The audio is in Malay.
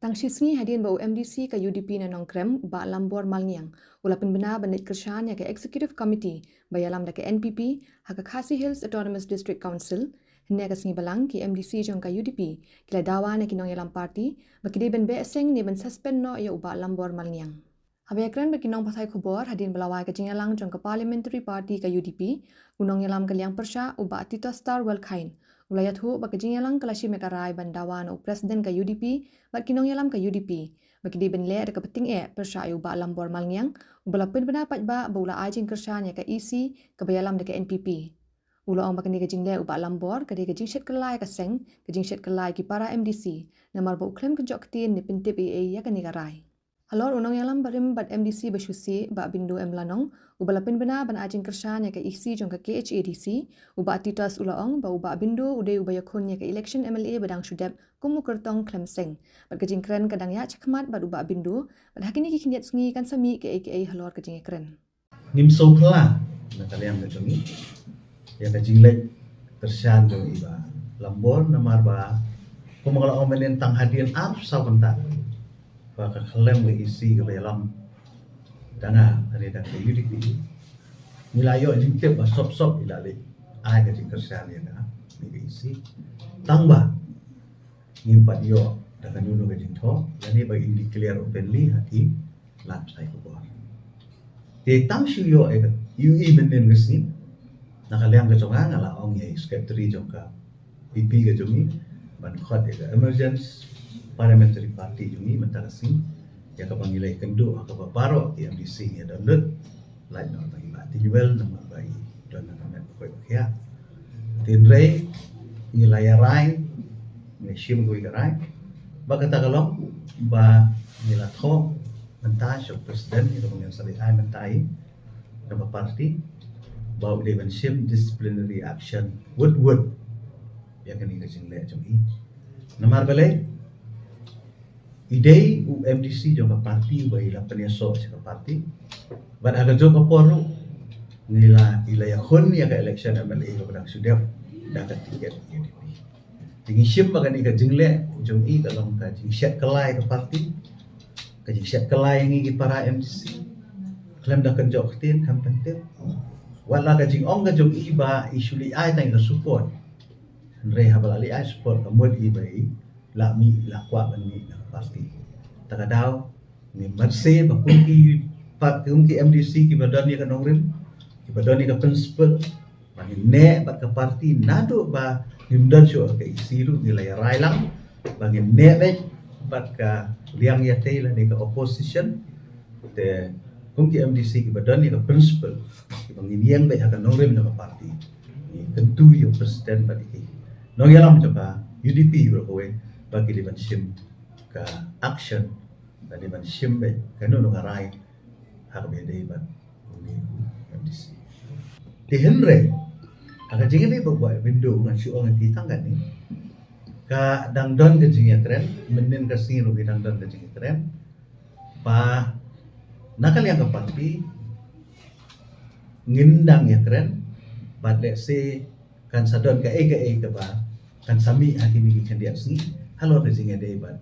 Tang shisngi hadin bau MDC ka UDP na nongkrem ba lambor malngiang ulapin bena banit kershan ya ke Executive Committee bayalam da ke NPP haka Khasi Hills Autonomous District Council hne ka singi balang ki MDC jong ka UDP kila dawa na kinong yalam party bakide ben be aseng ne ben suspend no ya uba lambor malngiang. Habekran berkinong pasai khobor hadin belawai ke jingalang jong ke Parliamentary Party ke UDP unong yalam ke liang persya uba Tito Star Welkain ulayat hu bak jingalang kelashi mekarai bandawan u Presiden ke UDP bak kinong yalam ke UDP baki di ben le ada ke peting persya uba lambor malngiang ubalapen pendapat ba bula ajing kersanya ke EC ke bayalam de ke NPP ulo ong bakani ke jingle uba lambor ke de ke jingshet kelai ke seng ke jingshet kelai ki para MDC namar bo klem ke joktin ni pintip ya ke ni garai. Halor unong yalam barim bat MDC besyusi ba bindu emlanong ubalapin bena ban ajing kershan ya ke isi jong ke KHADC uba titas ulaong ba uba bindu ude uba yakun ya ke election MLA badang syudep kumu kertong klemseng bat kejing keren kadang ya cekmat bat uba bindu bat hakini ki kinyat sengi kan sami ke AKA halor kejing keren nim so kla na kalian betongi ya kejing lek kershan jong iba lambor namar ba kumangala omen tang hadian ap sabentar baka kalem ke isi ke dalam dana dari dak UDP nilayo jingtep ba sop ilale ai ke kershan ya na ni ke isi tangba ngimpat yo dakan yuno ke jingtho yani ba indi clear openly hati lap sai ko bo te tang shu yo e UE benen gesi nakaliang ke jonga ngala ong ye secretary jongka PP ke jongi ban khot e emergency Parliamentary Party jungi mentarasi ya ka pangilai kendo ka baro ti MDC ya download lain no bagi mati jual nama bagi don na kamet ko ya tinre ni layarai ni shim go igarai ba kata kalong ba nila tho mentas yo presiden itu yang sali ai mentai nama parti ba de ben shim disciplinary action wood ya kan ni kajing le jungi namar balai idei u MDC jong parti bai la peneso sa parti ban aga jong kaporo nila ilaya khon ya ka election MLA ko dang sudap dapat tiket UDP tingi shim bagani ka jingle jong i kalong ka jing shet kelai ka parti ka jing shet kelai ngi para MDC klem da kan jok tin kam penting wala ka jing ong ka jong i ba isuli ai tang ka support re habal ali ai support ka mod i bai la mi la kwa ban mi na parti takadaw ni marse ba kunki MDC ki badan ni ka nongrim ki badan ni ka principal ba ni ne ba ka parti nado ba himdan syo ka isiru ni la rai lang ba ni ne be ba ka liang ya te la ni ka opposition te kunki MDC ki badan ni ka principal ki bang ni yang be ka nongrim na ka parti ni tentu yo presiden ba ki nong yalam ka UDP bro ko bagi liban sim ka action dan liban sim be kanu no ngarai hak be dei ban ni MDC di henre aga jingi be ba window ngan si ong ti tanggan ni ka dangdon ke jingi keren menen ka singu ke dangdon ke jingi keren pa nakal yang ke parti ngindang ya keren but let's say kan sadon ka e ba kan sami hakimi ki kandidat singi halo ke jingi dei ban